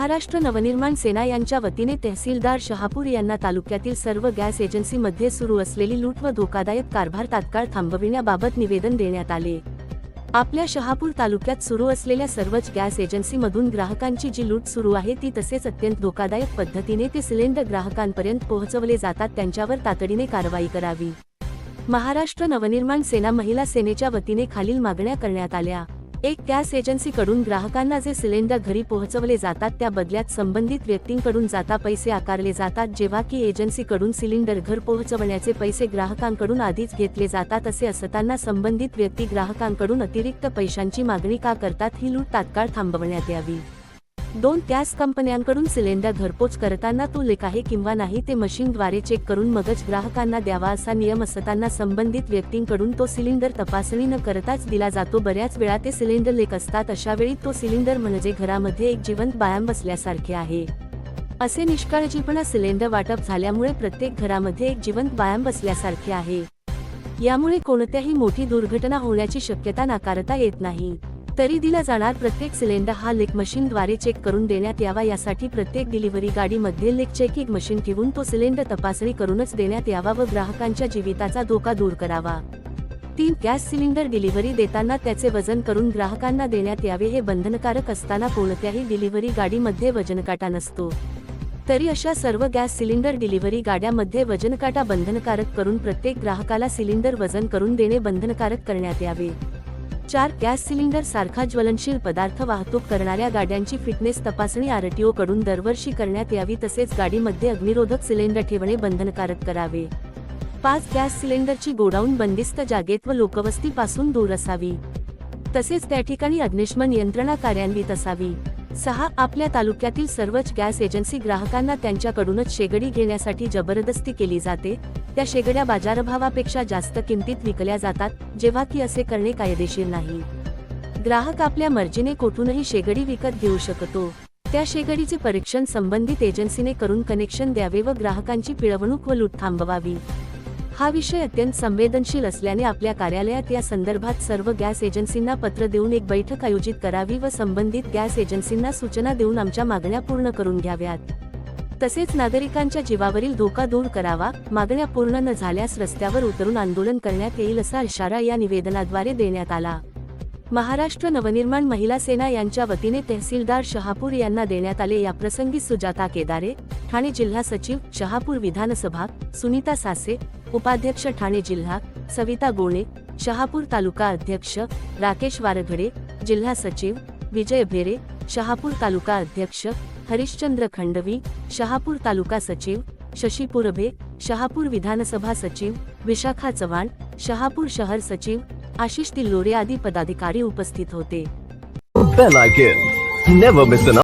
महाराष्ट्र नवनिर्माण सेना यांच्या वतीने तहसीलदार शहापूर यांना तालुक्यातील सर्व गॅस एजन्सीमध्ये सुरू असलेली लूट व धोकादायक कारभार तात्काळ थांबविण्याबाबत निवेदन देण्यात आले। आपल्या शहापूर तालुक्यात सुरू असलेल्या सर्वच गॅस एजन्सीमधून ग्राहकांची जी लूट सुरू आहे ती तसेच अत्यंत धोकादायक पद्धतीने ते सिलेंडर ग्राहकांपर्यंत पोहोचवले जातात त्यांच्यावर तातडीने कारवाई करावी। महाराष्ट्र नवनिर्माण सेना महिला सेनेच्या वतीने खालील मागण्या करण्यात आल्या। एक गॅस एजन्सीकडून ग्राहकांना जे सिलेंडर घरी पोहोचवले जातात त्या बदल्यात संबंधित व्यक्तींकडून जाता पैसे आकारले जातात, जेव्हा की एजन्सीकडून सिलेंडर घर पोहोचवण्याचे पैसे ग्राहकांकडून आधीच घेतले जातात। असे असताना संबंधित व्यक्ती ग्राहकांकडून अतिरिक्त पैशांची मागणी का करतात ही लूट तात्काळ थांबवण्यात यावी। 2 गॅस कंपन्यांकडून सिलेंडर घरपोच करताना तो लीक आहे किंवा नाही ते मशीनद्वारे चेक करून मगच ग्राहकांना द्यावा असा नियम असताना संबंधित व्यक्तींकडून तो सिलेंडर तपासणी न करताच दिला जातो। बऱ्याच वेळा ते सिलेंडर लीक असतात, अशा वेळी तो सिलेंडर म्हणजे घरामध्ये एक जिवंत बाळंत बसल्यासारखे आहे। असे निष्काळजीपणा सिलेंडर वाटप झाल्यामुळे प्रत्येक घरामध्ये एक जिवंत बाळंत बसल्यासारखे आहे। यामुळे कोणत्याही मोठी दुर्घटना होण्याची शक्यता नाकारता येत नाही। तरी दिला जाणार प्रत्येक सिलेंडर हा लीक मशीनद्वारे चेक करून देण्यात यावा। यासाठी प्रत्येक डिलिव्हरी गाडीमध्ये लीक चेकिंग मशीन ठेवून तो सिलेंडर तपासणी करूनच देण्यात यावा व ग्राहकांच्या जीविताचा धोका दूर करावा। 3 गॅस सिलेंडर डिलिव्हरी देताना त्याचे वजन करून ग्राहकांना देण्यात यावे। हे बंधनकारक असताना कोणत्याही डिलिव्हरी गाडीमध्ये वजनकाटा नसतो, तरी अशा सर्व गॅस सिलेंडर डिलिव्हरी गाड्यांमध्ये वजनकाटा बंधनकारक करून प्रत्येक ग्राहकाला सिलेंडर वजन करून देणे बंधनकारक करण्यात यावे। 4 गॅस सिलेंडर सारखा ज्वलनशील पदार्थ वाहतूक करणाऱ्या गाड्यांची फिटनेस तपासणी आरटीओ कडून दरवर्षी करण्यात यावी, तसेच गाडीमध्ये अग्निरोधक सिलेंडर ठेवणे बंधनकारक करावे। 5 गॅस सिलेंडरची गोडाऊन बंदिस्त जागेत व लोकवस्तीपासून दूर असावी, तसेच त्या ठिकाणी अग्निशमन यंत्रणा कार्यान्वित असावी। 6 आपल्या तालुक्यातील सर्वच गॅस एजन्सी ग्राहकांना त्यांच्याकडूनच शेगडी घेण्यासाठी जबरदस्ती केली जाते। त्या शेगड्या बाजारभावापेक्षा जास्त किमतीत विकल्या जातात, जेव्हा की असे करणे कायदेशीर नाही। ग्राहक आपल्या मर्जीने कोठूनही शेगडी विकत घेऊ शकतो। त्या शेगडीचे परीक्षण संबंधित एजन्सीने करून कनेक्शन द्यावे व ग्राहकांची पिळवणूक व लूट थांबवावी। हा विषय अत्यंत संवेदनशील असल्याने आपल्या कार्यालयात या संदर्भात सर्व गॅस एजन्सींना पत्र देऊन एक बैठक आयोजित करावी व संबंधित गॅस एजन्सींना सूचना देऊन आमच्या मागण्या पूर्ण करून घ्याव्यात। तसेच नागरिकांच्या जीवावरील धोका दूर करावा। मागण्या पूर्ण न झाल्यास रस्त्यावर उतरून आंदोलन करण्यात येईल असा इशारा या निवेदनाद्वारे देण्यात आला। महाराष्ट्र नवनिर्माण महिला सेना यांच्या वतीने तहसीलदार शहापूर यांना देण्यात आले। याप्रसंगी सुजाता केदारे, ठाणे जिल्हा सचिव शहापूर विधानसभा, सुनीता सासे उपाध्यक्ष ठाणे जिल्हा, सविता गोणे शहापूर तालुका अध्यक्ष, राकेश वारघडे जिल्हा सचिव, विजय भेरे शहापूर तालुका अध्यक्ष, हरिश्चंद्र खंडवी शहापूर तालुका सचिव, शशी पुरभे शहापूर विधानसभा सचिव, विशाखा चव्हाण शहापूर शहर सचिव, आशिष तिल्लोरे आदी पदाधिकारी उपस्थित होते। Bell icon. Never miss an